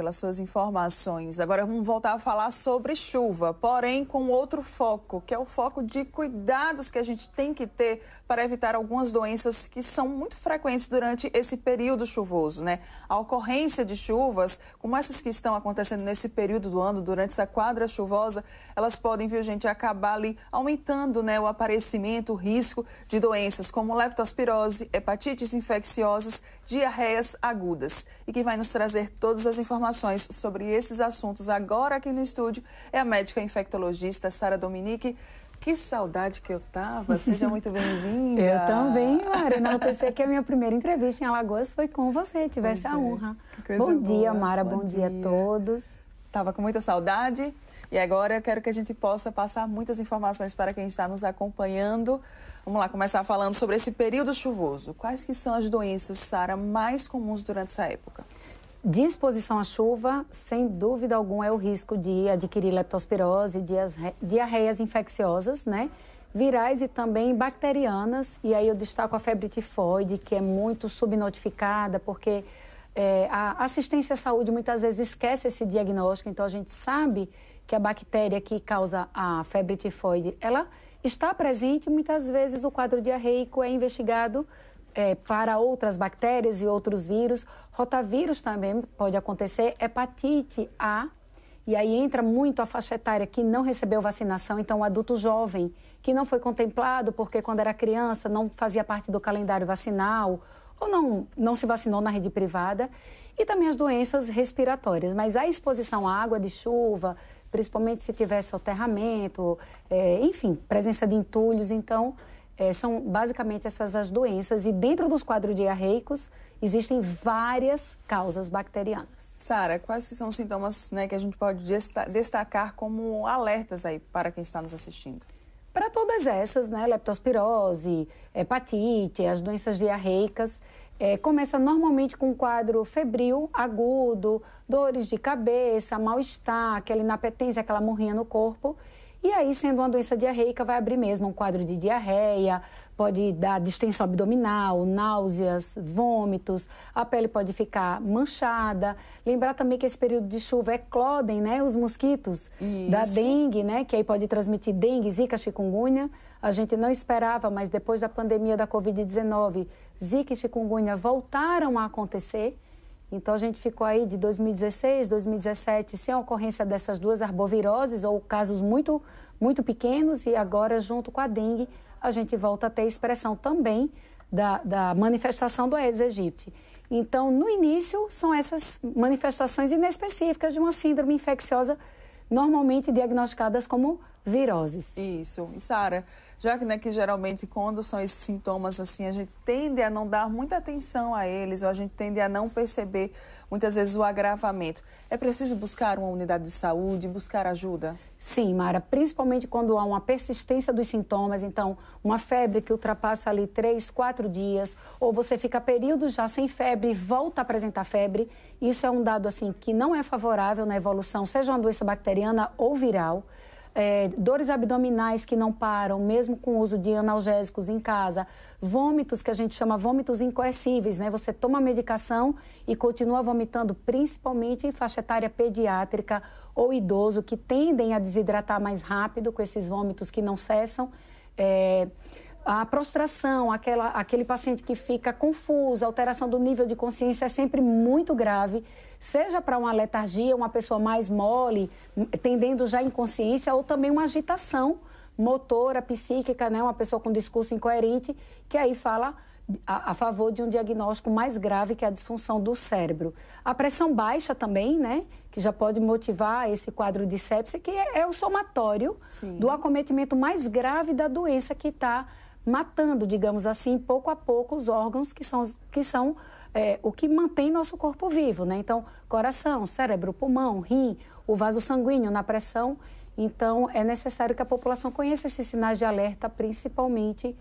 pelas suas informações. Agora vamos voltar a falar sobre chuva, porém com outro foco, que é o foco de cuidados que a gente tem que ter para evitar algumas doenças que são muito frequentes durante esse período chuvoso, né? A ocorrência de chuvas, como essas que estão acontecendo nesse período do ano, durante essa quadra chuvosa, elas podem, viu, gente, acabar ali aumentando, né, o aparecimento, o risco de doenças como leptospirose, hepatites infecciosas, diarreias agudas. E quem vai nos trazer todas as informações sobre esses assuntos agora aqui no estúdio é a médica infectologista Sara Dominique. Que saudade que eu tava, seja muito bem-vinda. Eu também, Mara. Eu pensei que a minha primeira entrevista em Alagoas foi com você, tivesse a honra. Bom dia, Mara, bom dia a todos. Tava com muita saudade e agora eu quero que a gente possa passar muitas informações para quem está nos acompanhando. Vamos lá, começar falando sobre esse período chuvoso. Quais que são as doenças, Sara, mais comuns durante essa época? De exposição à chuva, sem dúvida alguma, é o risco de adquirir leptospirose, diarreias infecciosas, né? Virais e também bacterianas. E aí eu destaco a febre tifoide, que é muito subnotificada, porque a assistência à saúde muitas vezes esquece esse diagnóstico. Então a gente sabe que a bactéria que causa a febre tifoide, ela está presente. Muitas vezes o quadro diarreico é investigado para outras bactérias e outros vírus. Rotavírus também pode acontecer, hepatite A, e aí entra muito a faixa etária que não recebeu vacinação, então o adulto jovem, que não foi contemplado porque quando era criança não fazia parte do calendário vacinal, ou não se vacinou na rede privada, e também as doenças respiratórias. Mas a exposição à água de chuva, principalmente se tiver soterramento, enfim, presença de entulhos, então são basicamente essas as doenças. E dentro dos quadros diarreicos existem várias causas bacterianas. Sara, quais que são os sintomas, né, que a gente pode destacar como alertas aí para quem está nos assistindo? Para todas essas, né, leptospirose, hepatite, as doenças diarreicas, começa normalmente com um quadro febril, agudo, dores de cabeça, mal-estar, aquela inapetência, aquela morrinha no corpo. E aí, sendo uma doença diarreica, vai abrir mesmo um quadro de diarreia, pode dar distensão abdominal, náuseas, vômitos, a pele pode ficar manchada. Lembrar também que esse período de chuva eclodem, né, os mosquitos da dengue, né, que aí pode transmitir dengue, zika, chikungunya. A gente não esperava, mas depois da pandemia da Covid-19, zika e chikungunya voltaram a acontecer. Então, a gente ficou aí de 2016, 2017 sem a ocorrência dessas duas arboviroses ou casos muito, muito pequenos, e agora, junto com a dengue, a gente volta a ter expressão também da manifestação do Aedes aegypti. Então, no início, são essas manifestações inespecíficas de uma síndrome infecciosa, normalmente diagnosticadas como viroses. Isso. E Sara, já que, né, que geralmente quando são esses sintomas assim, a gente tende a não dar muita atenção a eles, ou a gente tende a não perceber muitas vezes o agravamento. É preciso buscar uma unidade de saúde, buscar ajuda? Sim, Mara, principalmente quando há uma persistência dos sintomas, então uma febre que ultrapassa ali 3, 4 dias, ou você fica períodos já sem febre e volta a apresentar febre, isso é um dado assim que não é favorável na evolução, seja uma doença bacteriana ou viral. Dores abdominais que não param, mesmo com o uso de analgésicos em casa, vômitos que a gente chama vômitos incoercíveis, né? Você toma medicação e continua vomitando, principalmente em faixa etária pediátrica ou idoso, que tendem a desidratar mais rápido com esses vômitos que não cessam. A prostração, aquele paciente que fica confuso, a alteração do nível de consciência é sempre muito grave, seja para uma letargia, uma pessoa mais mole, tendendo já à inconsciência, ou também uma agitação motora, psíquica, né? Uma pessoa com discurso incoerente, que aí fala a favor de um diagnóstico mais grave, que é a disfunção do cérebro. A pressão baixa também, né? Que já pode motivar esse quadro de sepse, que é o somatório do acometimento mais grave da doença que está matando, digamos assim, pouco a pouco os órgãos que são o que mantém nosso corpo vivo, né? Então, coração, cérebro, pulmão, rim, o vaso sanguíneo na pressão. Então, é necessário que a população conheça esses sinais de alerta, principalmente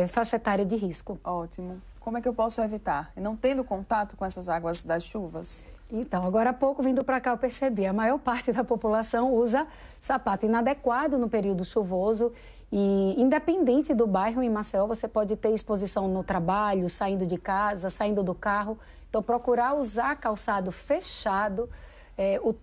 faixa etária de risco. Ótimo. Como é que eu posso evitar? Não tendo contato com essas águas das chuvas? Então, agora há pouco, vindo para cá, eu percebi, a maior parte da população usa sapato inadequado no período chuvoso. E independente do bairro, em Maceió, você pode ter exposição no trabalho, saindo de casa, saindo do carro. Então, procurar usar calçado fechado,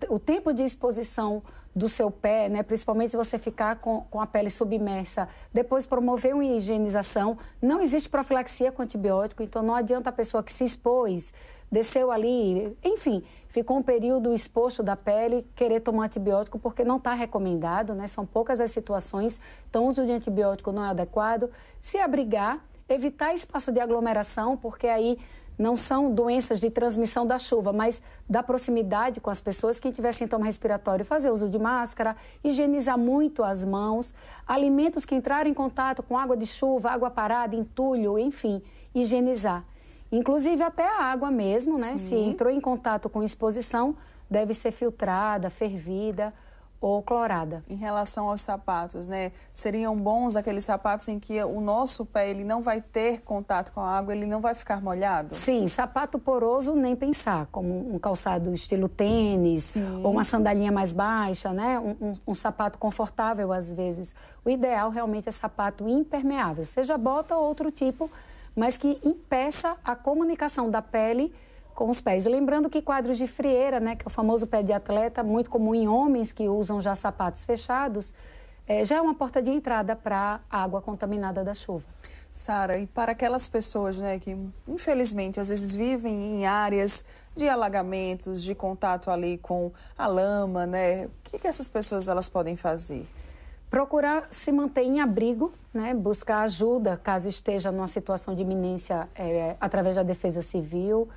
o tempo de exposição do seu pé, né, principalmente se você ficar com a pele submersa, depois promover uma higienização. Não existe profilaxia com antibiótico, então não adianta a pessoa que se expôs, desceu ali, enfim, ficou um período exposto da pele, querer tomar antibiótico, porque não está recomendado, né? São poucas as situações, então o uso de antibiótico não é adequado. Se abrigar, evitar espaço de aglomeração, porque aí não são doenças de transmissão da chuva, mas da proximidade com as pessoas. Quem tiver sintoma respiratório, fazer uso de máscara, higienizar muito as mãos, alimentos que entrarem em contato com água de chuva, água parada, entulho, enfim, higienizar. Inclusive até a água mesmo, né? Sim. Se entrou em contato com exposição, deve ser filtrada, fervida ou clorada. Em relação aos sapatos, né? Seriam bons aqueles sapatos em que o nosso pé ele não vai ter contato com a água, ele não vai ficar molhado? Sim, sapato poroso nem pensar, como um calçado estilo tênis. Sim. Ou uma sandalinha mais baixa, né? Um sapato confortável às vezes. O ideal realmente é sapato impermeável, seja bota ou outro tipo, mas que impeça a comunicação da pele com os pés. Lembrando que quadros de frieira, né, que é o famoso pé de atleta, muito comum em homens que usam já sapatos fechados, já é uma porta de entrada para a água contaminada da chuva. Sara, e para aquelas pessoas, né, que infelizmente às vezes vivem em áreas de alagamentos, de contato ali com a lama, né, o que essas pessoas elas podem fazer? Procurar se manter em abrigo, né? Buscar ajuda caso esteja numa situação de iminência através da Defesa Civil,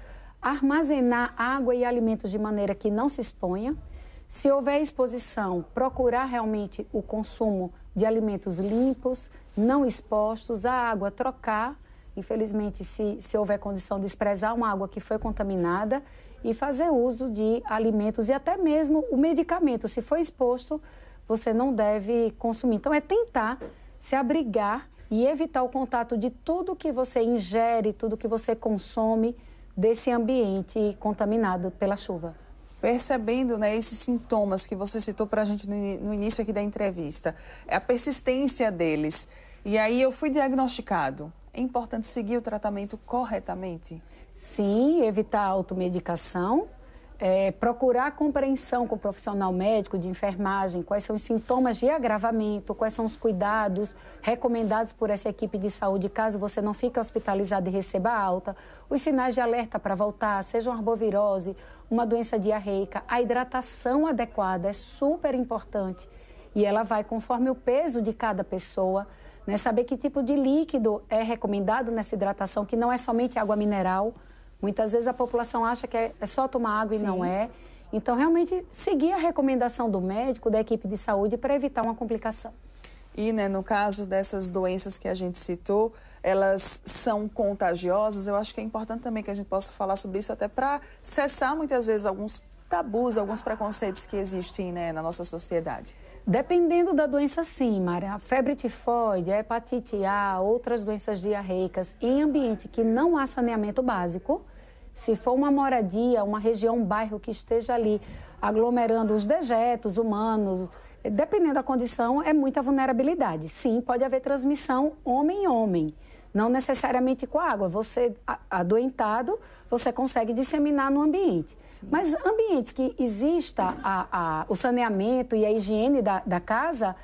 armazenar água e alimentos de maneira que não se exponha. Se houver exposição, procurar realmente o consumo de alimentos limpos, não expostos, a água trocar, infelizmente se houver condição de desprezar uma água que foi contaminada e fazer uso de alimentos e até mesmo o medicamento, se for exposto, você não deve consumir. Então, é tentar se abrigar e evitar o contato de tudo que você ingere, tudo que você consome desse ambiente contaminado pela chuva. Percebendo, né, esses sintomas que você citou para a gente no início aqui da entrevista, é a persistência deles. E aí eu fui diagnosticado. É importante seguir o tratamento corretamente? Sim, evitar a automedicação. Procurar compreensão com o profissional médico de enfermagem, quais são os sintomas de agravamento, quais são os cuidados recomendados por essa equipe de saúde, caso você não fique hospitalizado e receba alta, os sinais de alerta para voltar, seja uma arbovirose, uma doença diarreica, a hidratação adequada é super importante e ela vai conforme o peso de cada pessoa, né? Saber que tipo de líquido é recomendado nessa hidratação, que não é somente água mineral. Muitas vezes a população acha que é só tomar água. Sim. E não é. Então, realmente, seguir a recomendação do médico, da equipe de saúde, para evitar uma complicação. E, né, no caso dessas doenças que a gente citou, elas são contagiosas. Eu acho que é importante também que a gente possa falar sobre isso, até para cessar, muitas vezes, alguns tabus, alguns preconceitos que existem, né, na nossa sociedade. Dependendo da doença, sim, Mara. A febre tifoide, a hepatite A, outras doenças diarreicas, em ambiente que não há saneamento básico, se for uma moradia, uma região, um bairro que esteja ali aglomerando os dejetos humanos, dependendo da condição, é muita vulnerabilidade. Sim, pode haver transmissão homem-homem, não necessariamente com a água. Você, adoentado, você consegue disseminar no ambiente. Sim. Mas ambientes que exista o saneamento e a higiene da casa,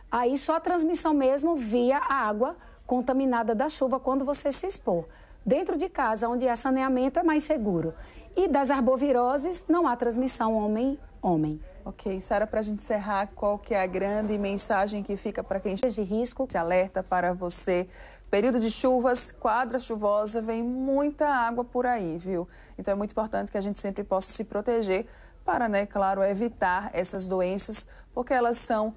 aí só a transmissão mesmo via a água contaminada da chuva quando você se expor. Dentro de casa, onde há saneamento, é mais seguro. E das arboviroses, não há transmissão homem-homem. Ok, Sara, para a gente encerrar, qual que é a grande mensagem que fica para quem está de risco? Se alerta para você. Período de chuvas, quadra chuvosa, vem muita água por aí, viu? Então é muito importante que a gente sempre possa se proteger para, né, claro, evitar essas doenças, porque elas são,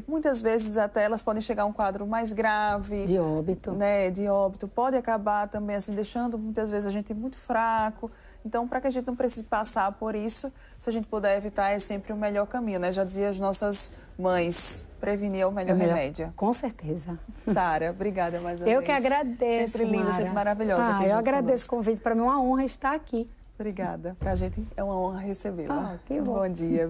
muitas vezes até elas podem chegar a um quadro mais grave. De óbito. Né, de óbito. Pode acabar também, assim, deixando muitas vezes a gente muito fraco. Então, para que a gente não precise passar por isso, se a gente puder evitar, é sempre o melhor caminho, né? Já dizia as nossas mães, prevenir é o melhor remédio. Com certeza. Sara, obrigada mais uma vez. Eu que agradeço, Sempre linda, Mara. sempre maravilhosa. Aqui eu agradeço o convite. Para mim é uma honra estar aqui. Obrigada. Para a gente é uma honra recebê-la. Que bom. Bom dia. Obrigada.